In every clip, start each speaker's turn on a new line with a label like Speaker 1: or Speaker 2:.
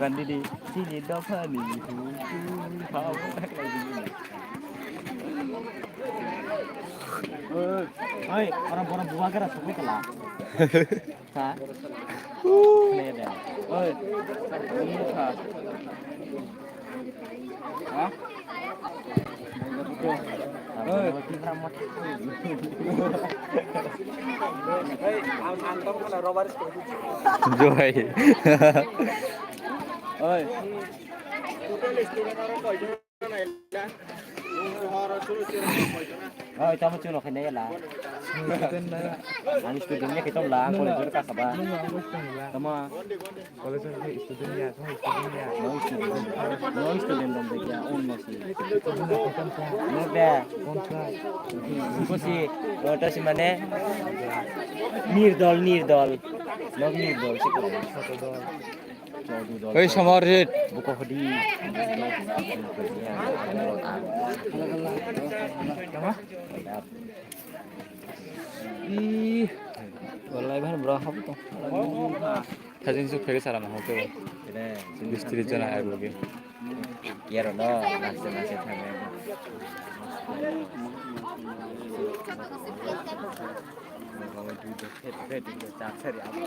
Speaker 1: slogan di sini dapat nih orang-orang buah keras sampai kelah. Hah? Ini deh. Ini kah? Hah? Anton kan robaris Joy. Oi. Kamu cuma kena lah. Anis studentnya kita lah, kalau itu tak sabar. Kamu,
Speaker 2: kalau saya student ya,
Speaker 1: non student dong dia, on masih. Muda. Masih, terus mana? Nirdol, non nirdol sih kalau.
Speaker 2: Oi Samarit,
Speaker 1: Buku hodi.
Speaker 2: ih, wallahi bahan berapa tuh? 사진 속 되게 사람 많고 미스트리 전화 알고 게.
Speaker 1: Ya rono, nasi tameng. Kalau itu het itu cak seri apa?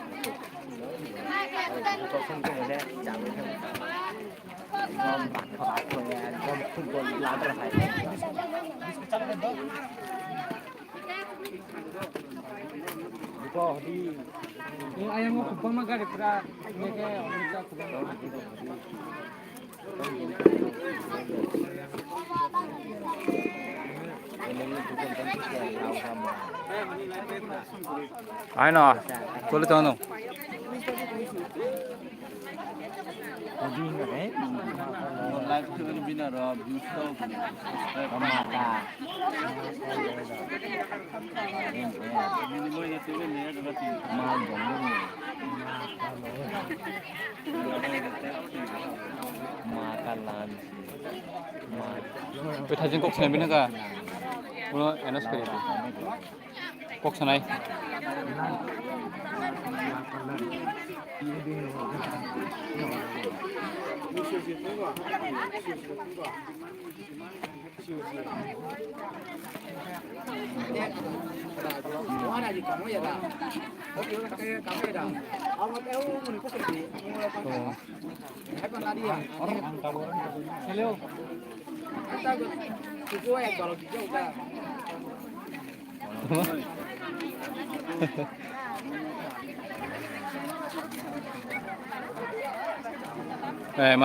Speaker 1: Kalau sengkeng ini cak itu. Kalau ya, kalau kumpul ladar saya. Buku di.
Speaker 2: Ini ayam mau kubang mah gak pura, ini kayak orang kubang. Ai nọ, tôi lấy tao nọ.
Speaker 1: Live tu ni bina roh, bisa mata. Ini mau yang tu ni ada berarti. Mal dong ni. Makanan.
Speaker 2: 그 사진 꼭 사비는가? 오늘 에너스 그래. 꼭 사나이.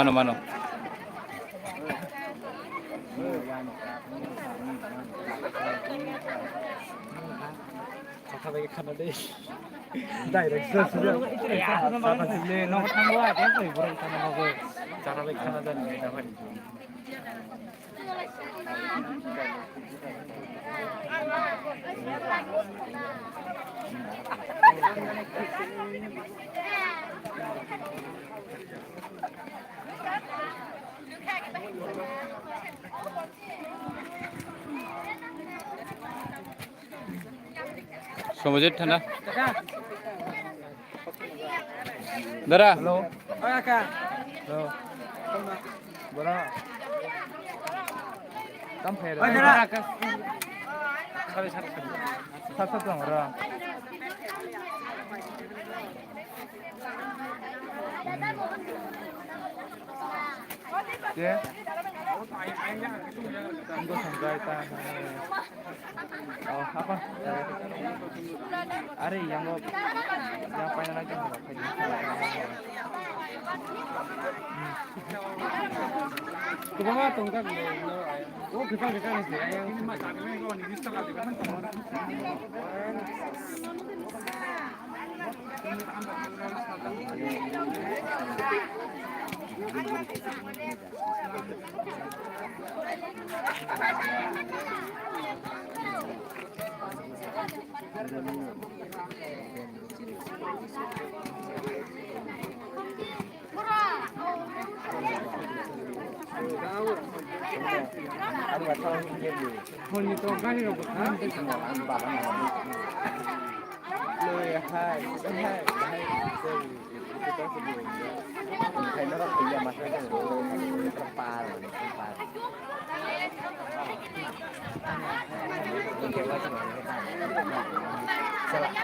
Speaker 2: Mano.
Speaker 1: Kakak kanan deh. Direct sudah. Sama sini nomor tangga ada apa? Burung kanan aku. Cara baik kanan dan dapat.
Speaker 2: Somojit thana. Dara.
Speaker 1: Halo. Oh ya kak. Halo. Bora. Kampir. Oh Dara. Satu orang. Ya. Tunggu sampai oh apa? Ari yang paling lagi Coba nggak tunggu oh kita nih yang ini masalahnya kalau ini bisa nggak kan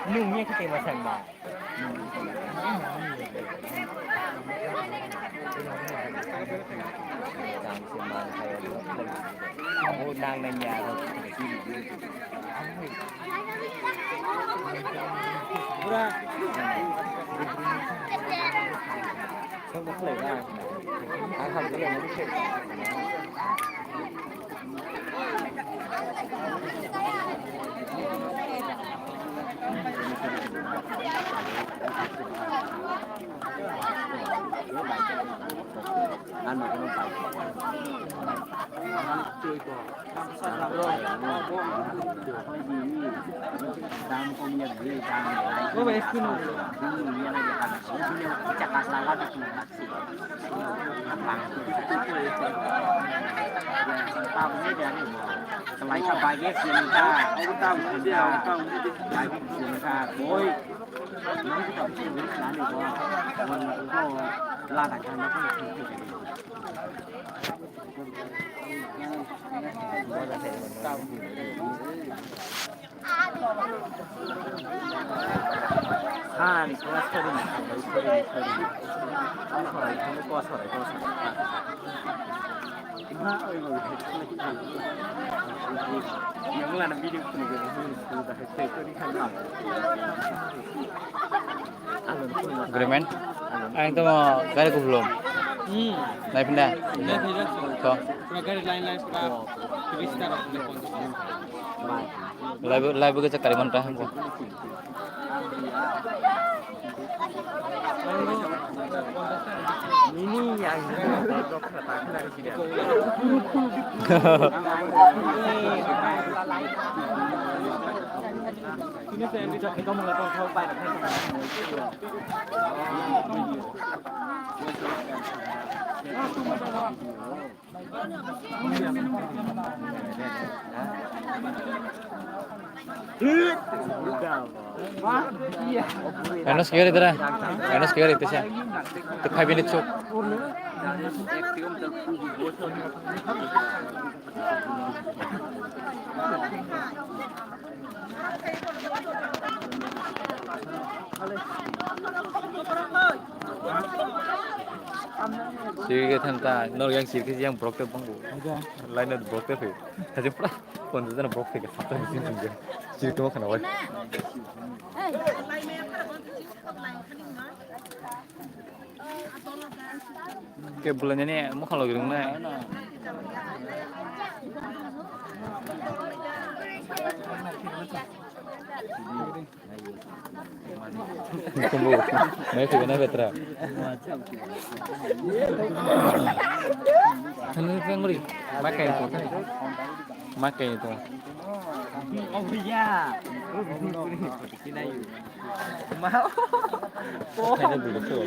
Speaker 1: nungnya kita masang mbak. Aku nang nanya Pura. Không có lời ra. Không có lời nói chuyện.
Speaker 2: Agreement? Anh tuh mau gari ku belum? Naik pindah? Kok? Live ke Kalimantan aku.
Speaker 1: Ini yang ini saya bisa kita mulai tahu Pak.
Speaker 2: Enos kiri itu dah. Enos kiri itu sih. Itu 5 minutes cuk. Sige thanta nor yang sirke yang brok te bangu. Line at brok te fe. Haje pura kon jana brok te ka sata sin singe. Sirke mo khana wai. Ke bulannya ni mo khalo girung na. Kumbu, mai ke na betra. Thanu penguri, makai itu. Makai itu.
Speaker 1: Oh iya. Mau.
Speaker 2: Ada dulu tuh.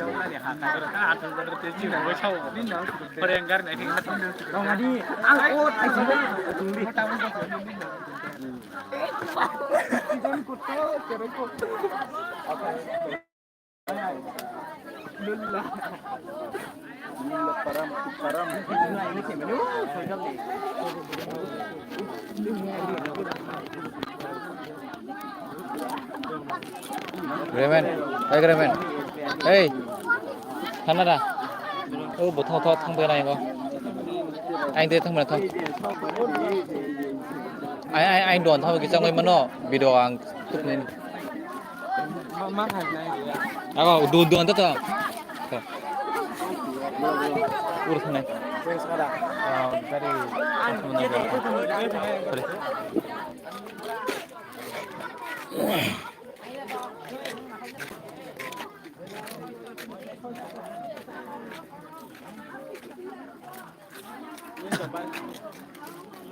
Speaker 1: Perenggar nih kita dong ngadi angkut aja tuli jangan kuto keren kok lullah param ini kemana sojak nih
Speaker 2: Gremen, hey Gremen, hey, thằng nào? Bộ thọ thằng bên này có, anh thấy thằng bên này không? Anh đồn thôi cái trong cái món nó video anh chụp lên.
Speaker 1: mát hành này
Speaker 2: Ako đồn tất cả. Urus này.
Speaker 1: dari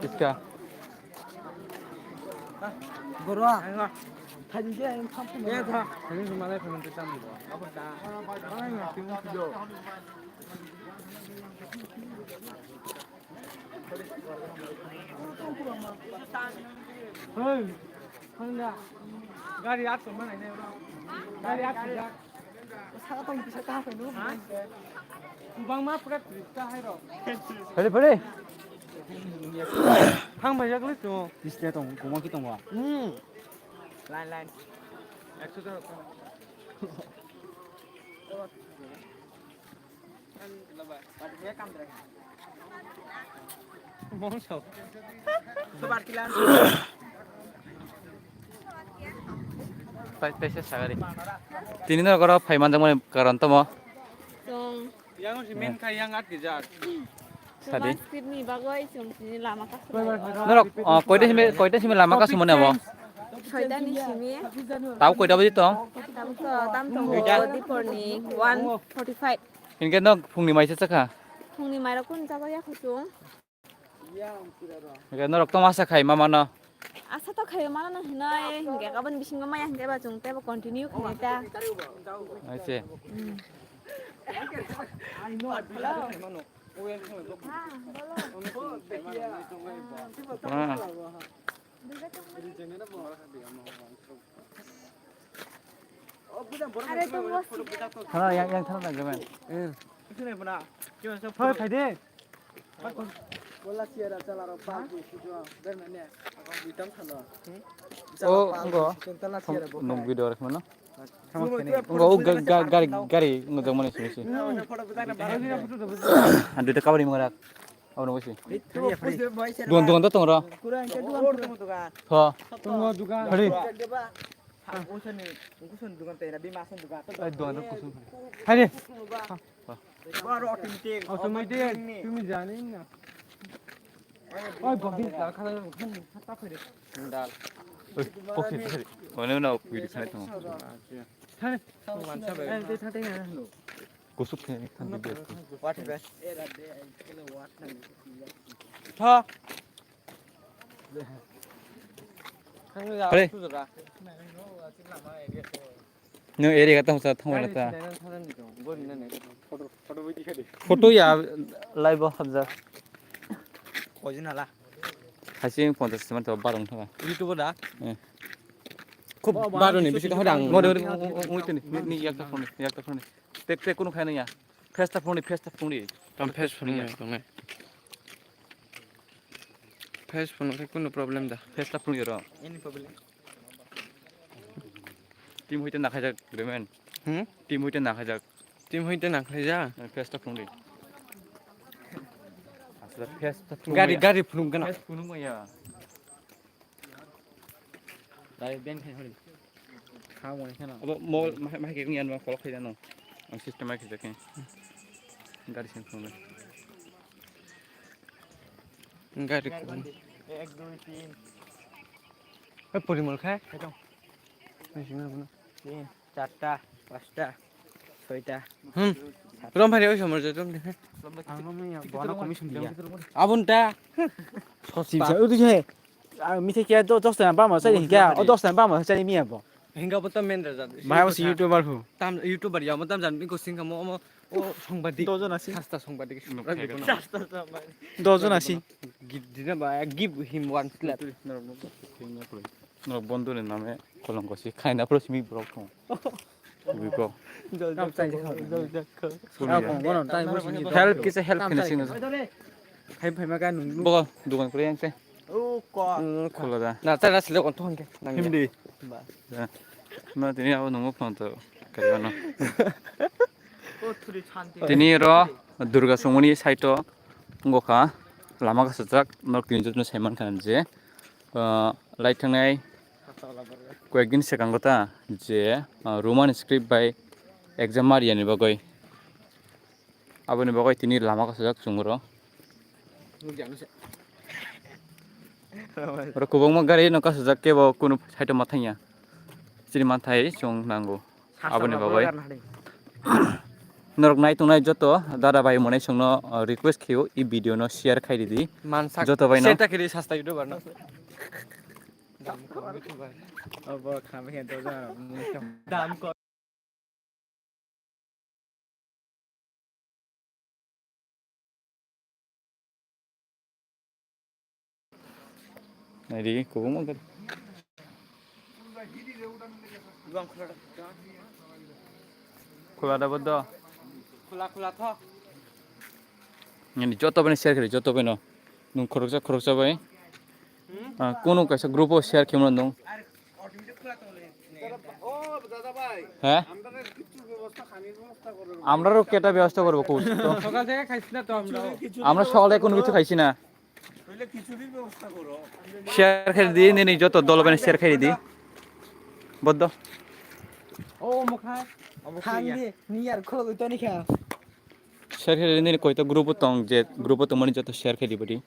Speaker 2: Kiska.
Speaker 1: Guru 사진 찍는 컴퓨터 예, 다 사진 좀 만에 보면 되답니다. 아버다. 아야, 지금 video. Hei, Honda. Gari at mana ini? Gari at sejak. Saya apa yang bisa tahu itu? Bang mah pernah cerita hero.
Speaker 2: Boleh.
Speaker 1: Hang banyak lu tuh.
Speaker 3: Di sini tong, kumang kita mau.
Speaker 1: Lain. Extra. Kan lebih. Badannya kamera. Mongso. Sobat kilan.
Speaker 2: Pesa sagari. Tini na karo 5 man jang karanto mo.
Speaker 1: Yang si main kayak ngat gejar.
Speaker 2: Sadi.
Speaker 3: Scriptni bagoi sumsini lama ka.
Speaker 2: Norok koita simi lama ka sumone abo.
Speaker 3: Soita ni simi.
Speaker 2: Tau koita baji tong.
Speaker 3: Tam to diporni 1:45.
Speaker 2: Inke nok phungni maise chakha.
Speaker 3: Phungni maira kun jago ya khusung.
Speaker 2: Inke norok to masa khai mama no.
Speaker 3: Asa to khayo mana na hinai hingga kaban bisingo maya hingga ba jung teba continue khneta.
Speaker 2: Aise.
Speaker 3: Are to bos.
Speaker 2: Thana yang thana na gamen.
Speaker 1: Thôi phải đi.
Speaker 2: Oh, enggak. Nung video rek mana? Enggak, gari ngejong mana sih? Adu de kabari mengarak. Aw nunggu sih. Duan to tong ro. Tho.
Speaker 1: Tunggu juga. Hari. Ay duan to kusun. Hari. Automatic. তুমি জানি না। ওই ববি দাল খানা খাতা ফেরে।
Speaker 2: Dal. Oke, sorry. Mana na video sana tong.
Speaker 1: হ্যাঁ। এই দে থাকে না।
Speaker 2: Kusuk ni kan video.
Speaker 1: হ্যাঁ।
Speaker 2: Hore. No area kata masa thong na ta. Photo ya live habza.
Speaker 1: কয়জন আলা?
Speaker 2: Hasing 50 man to barong thanga.
Speaker 1: YouTuber দা?
Speaker 2: খুব
Speaker 1: বারোনি বেশি কথা ডাং।
Speaker 2: Ngode ni yak ta phone. Te kuno khai na ya. Festa phone.
Speaker 4: Tam face phone ya tong face phone ke কোনো problem da
Speaker 2: Festa phone ro.
Speaker 1: Any problem.
Speaker 2: Team hoite na khajak remen. Team hoite na khajak.
Speaker 4: team hoite na khaija
Speaker 2: Festa phone. Asla festa phone.
Speaker 1: গাড়ি ফুলুম কেন?
Speaker 2: Festa phone mo ya.
Speaker 1: দাই Ben খাই হলি। খাও মনে কেন?
Speaker 2: Abo mall mah ke ngian ma follow khai no. Ang system ma khajak. Gari sin phone.
Speaker 4: gari
Speaker 1: 1 2 3 এই পরিমল খায় খাইতো বেশি না 3 4টা 5টা 6টা
Speaker 4: rom phari oi somor rom dekhe
Speaker 1: আমি বড় কমিশন দিয়া
Speaker 4: abunta
Speaker 1: সসিবা ওই যে মিঠে কি তো 10 টাকা পামা সাই কি ও 10 টাকা পামা সাই মিয়া বো
Speaker 4: hinga botam men da
Speaker 1: ভাই ওসি ইউটিউবার হু
Speaker 4: tam youtuber ya motam jan bin ko singa mo o সংবাদিক
Speaker 1: দজন আছি
Speaker 4: sasta সংবাদিক
Speaker 1: দজন আছি
Speaker 4: dina ba give him one slap
Speaker 2: No bondo ni name kolong ko si khaina pro simi brok thong. Biko.
Speaker 1: জল চাই
Speaker 2: Help kisa help finishing.
Speaker 1: Hi ভাই মাকা নুন
Speaker 2: Bogo dukan ko yang se.
Speaker 1: ও ক
Speaker 2: Kholo da.
Speaker 4: na ta rasle kon thong ke
Speaker 1: হিমদি
Speaker 2: No tini aw nungu phone to kaya no.
Speaker 1: ও থুরি শান্তি
Speaker 2: Tini ro Durga Songmoni site ngoka lama ka sajak nor kinjut no saiman kan je. Lai thangnai কয়েকদিন সেকাং কথা যে Roman script by exam মারিয়ানি বাগৈ আবনি বাগৈ তিনি Lama কাসাক সুংর ro kubangma gari no kasak ke bo kunu saito mathaiya siri mathai chung nango aboni bagai norok nai tunai joto dada bai monai sungno request khiu I video no share khairi di
Speaker 4: man sak
Speaker 2: joto bai no
Speaker 4: seta kiri sasta youtuber na
Speaker 1: अब खामे के तो दाम को
Speaker 2: nai di kubangma gari khula da boddo
Speaker 4: khula tho
Speaker 2: ngani joto bani share khairi joto bai no nung khoroksa bai কোনো কাছে গ্রুপও share কেমন দং হ্যাঁ আমরাও কেটা ব্যবস্থা করব কোচ
Speaker 1: সকাল থেকে খাইছ না তো
Speaker 2: আমরা সকালে কোনো কিছু খাইছি না
Speaker 1: হইলে কিছুরই ব্যবস্থা করো
Speaker 2: শেয়ার খেয়ে দিই নি যত দলবেন শেয়ার খেয়ে দিই বদ্ধ
Speaker 1: ও মুখা খান দি নি আর খোল তো নি খা
Speaker 2: share khe ni koi ta group tong je group tong mani joto share khe dibodi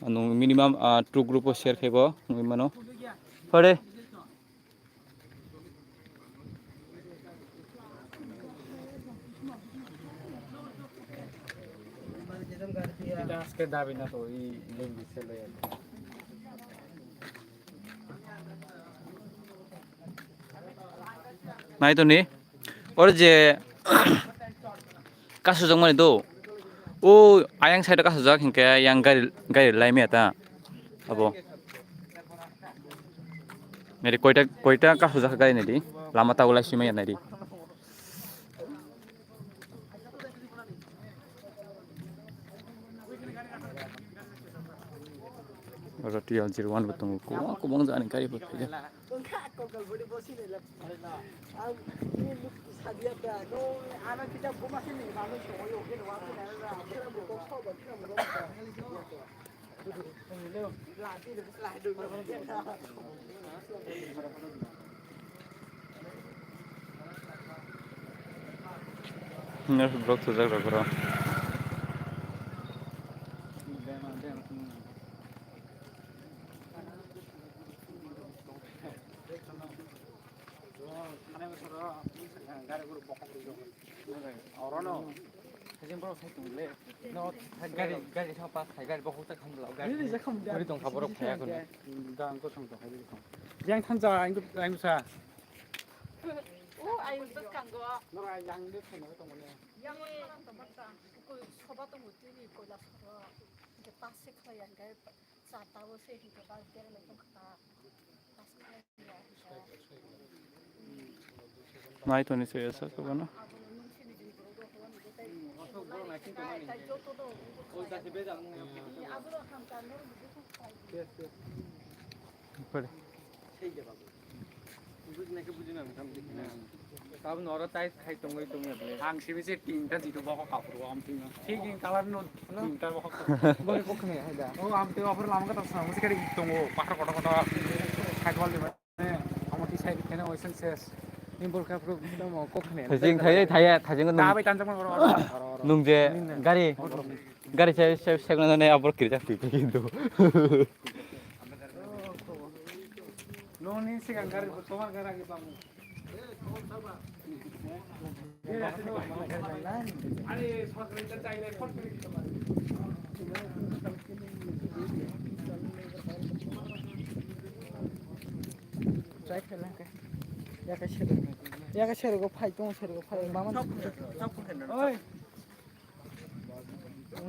Speaker 2: anu minimum 2 group share khe bo ngui mano pare
Speaker 1: আজকে দাবি না তো এই লিঙ্ক ছেলে
Speaker 2: nai to ni or je kasu jong mani do o ayang side kasu jak hingke yang gari lai me ta abo meri koita kasu jak gari nedi lama ta ulai simai nadi Roti Al-Jirwan betul ko bang jani kari bot ya Ner blok tu jak rakro
Speaker 4: गारि थांबा गारि बखौ ta không lão गारि गारि dong fa borok thaya kon
Speaker 1: dang ko thong to hai ko yang than ja anh sa
Speaker 3: 오 아유 뜻한 거
Speaker 1: no ai yang de thong to ne
Speaker 3: 양이 맞다 그 서바도 못 뛰니 거라 서로 이제 빠세 커야 게 사다고 세기 그 때를 좀 갔다
Speaker 2: nai to ni se esa ko bana pare
Speaker 4: 가면 얼어 따이 खाइ 동의 동의able
Speaker 1: ang sibisi tinta jitu bako kapro am tinga ठीक इन colour नो tinta bako
Speaker 4: बगे पखने हैदा
Speaker 1: oh am te offer lam ka ta sa musi kari tongo pakra kota kota खाइबल दिबा ने amoti sai kena oisan ses
Speaker 4: निम्बल खाफ्रो दम पखने
Speaker 2: thajing thajing
Speaker 1: da bai tan jang ro
Speaker 2: nungje gari segna ne abor kirja pite kintu
Speaker 1: no ni se gangar tomar gara ke pamu আরে সরকারিটা চাইলে phone করে দিতে পারে
Speaker 5: Trái phải là cái ya cái xe có phải tung xe có phải mà
Speaker 4: sắp không thể được
Speaker 1: ơi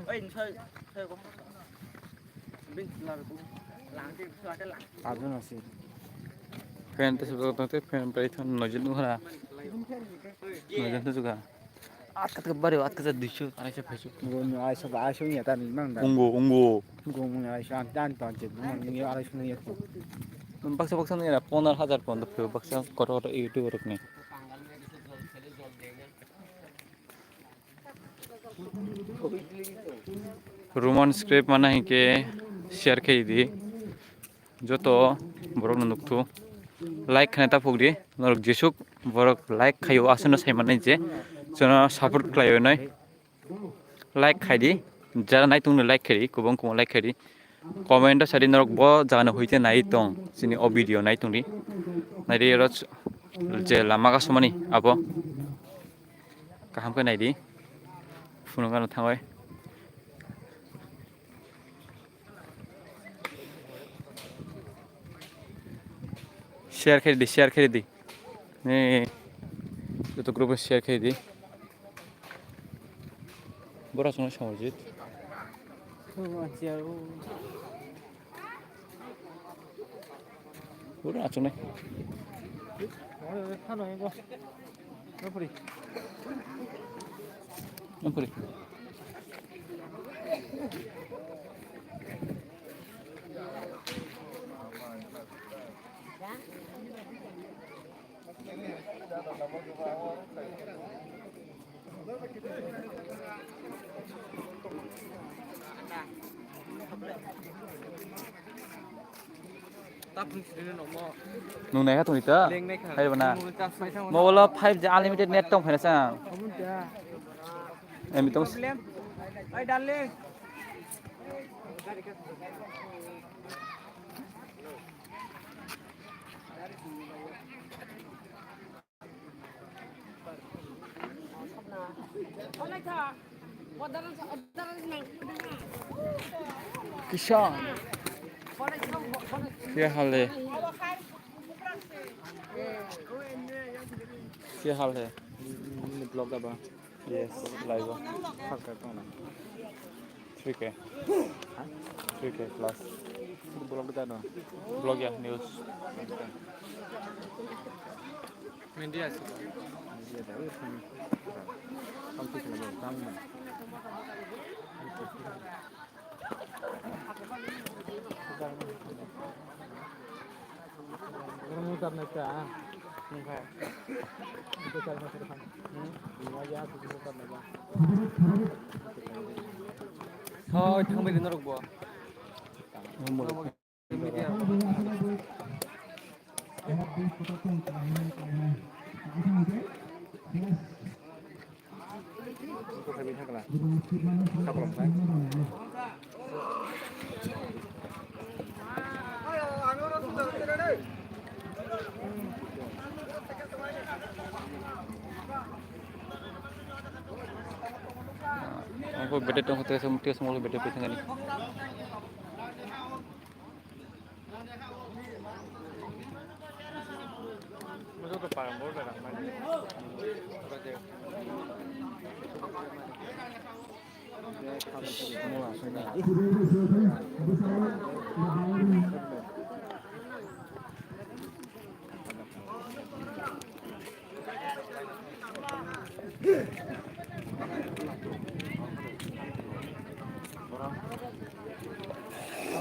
Speaker 4: ơi chơi chơi có bên là cũng láng cái xoa cái láng
Speaker 5: 아주 나시
Speaker 2: fan te sebab te fan pai thon nojin nu hara nojin tu juga at kat bare at kat dishu ana se phaisu
Speaker 5: 이거 아이서 아이서니 야다 민망다
Speaker 2: ungo
Speaker 5: 이거 뭐냐 아이서 안단 단지 뭐 아이서니 야고
Speaker 2: baksa ni na 15000 pon to baksa koro youtube rok ni roman script mana hi ke share khei di joto borok nuktu like khane ta fogdi norok jesuk borok like khayo asano sai manai je jono support klayo nai like khai di jara nai tung like khari kubong kubong like khari comment sari norok bo jana hoite nai tong sini o video nai tung di nai ri ro je lama ga somani abo kaham ka nai di funungan thangoi share khere di ne joto group share khere di bora sono samajit bora achone
Speaker 1: 하나 이거 옆으로
Speaker 2: ampuri
Speaker 4: tap ni no mo
Speaker 2: nung này tong ita
Speaker 4: leng nei kha
Speaker 2: hay bana
Speaker 4: ta sai thang
Speaker 2: mo la 5G unlimited net tong phena sang Emitong
Speaker 1: Problem. Ay, darling.
Speaker 2: Kishan. क्या हाल है क्या हाल है
Speaker 4: blog दबा
Speaker 2: yes live
Speaker 4: fuck करता हूं ना
Speaker 2: 3K 3K plus
Speaker 4: blog दानो
Speaker 2: blog या न्यूज़
Speaker 4: मेंदी আছে ये दाও हम कुछ लगे काम में Kamu tak nak ah? Enggak. Itu cara saya kan. Wajah tu bukan nak.
Speaker 1: Thôi, thằng mình nó được bò.
Speaker 4: Itu kami nak lah. Tak belum kan?
Speaker 2: Aku beda dong hotel semua beda pisang ini.
Speaker 4: Masuk ke parang bor dah mana. Semua sudah.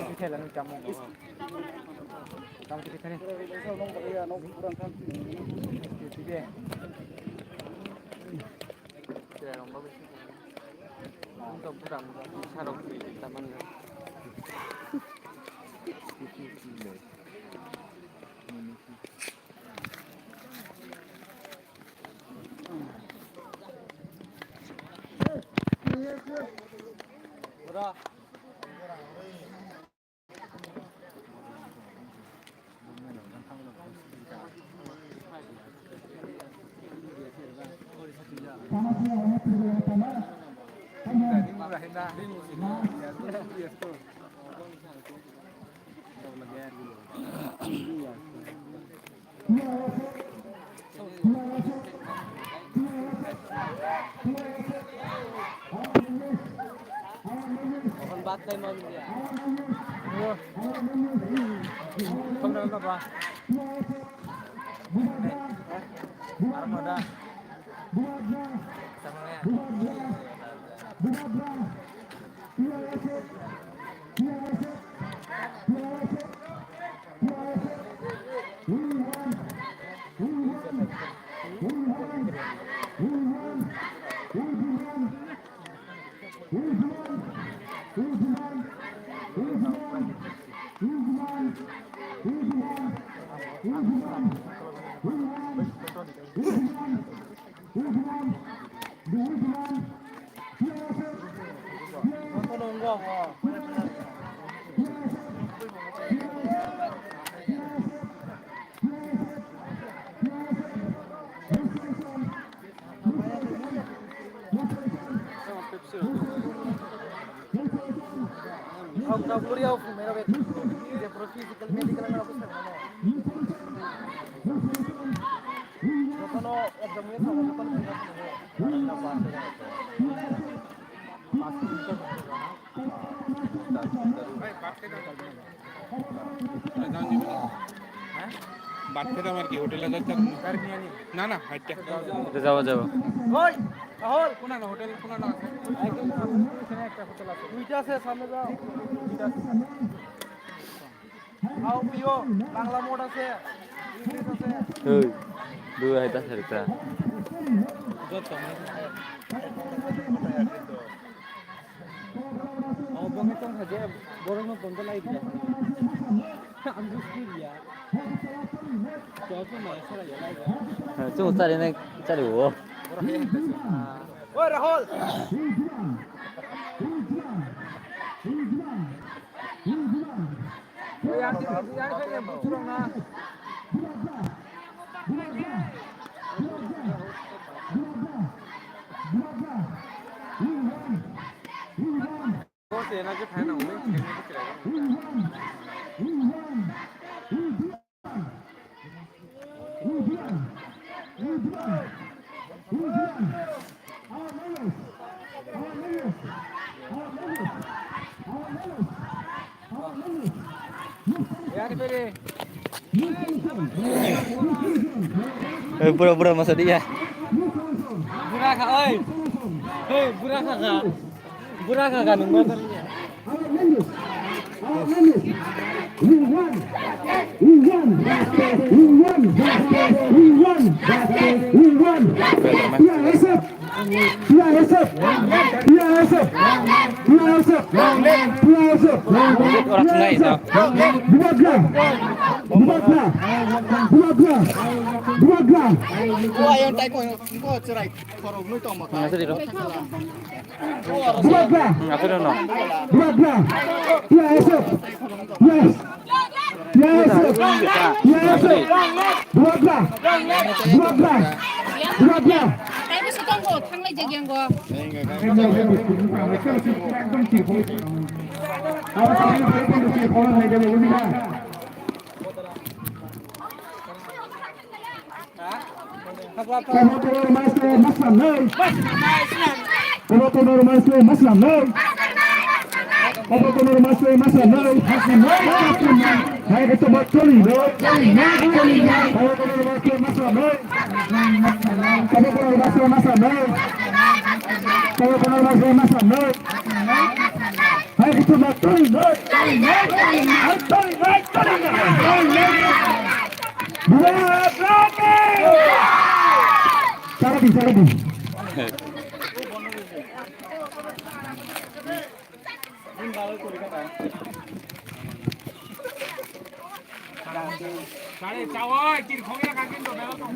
Speaker 4: Kita lalu kamu. Kamu kita ni. Tidak. Tidak orang bagus. Untuk kurang sarung di taman.
Speaker 1: Bro. Kon baat kay mom dia.
Speaker 4: Kamu nak apa? Armada. Sama ya.
Speaker 1: Aku kuliah aku merah bet. Dia physical medical nggak aku sana. Kalau examnya sama depan
Speaker 4: बात कर हमारे की hotel का चल ना ना हट
Speaker 2: এটা যাওয়া যাবে
Speaker 1: ওই রাহুল
Speaker 4: कोना ना होटल कोना ना
Speaker 1: একদম এখানে একটা হোটেল আছে দুইটা আছে সামনে যাও দুইটা আছে আও পিও বাংলা মোড আছে ইংলিশ আছে
Speaker 2: ওই দুই হাইতা সেটা
Speaker 1: Oh, bang itong saja borong mo punta lai dia. Ang gusto dia. Kaya ko may sara ya lai.
Speaker 2: 좀 짜리네 짜리고
Speaker 1: Borong yan. Oi, Rahul. Yang bucurang na. Có tiền là cái phải nào mới
Speaker 2: Pura-pura masa dia.
Speaker 1: Buraka ơi. Hey, buraka ka. Buraka ka nung motor niya.
Speaker 2: Orang sungai itu. Ngasih dulu. Ngasih dulu.
Speaker 3: Tapi sekarang kok tanglay jagian gua.
Speaker 1: Cháu ơi, chị không nghe cái đồ này nó không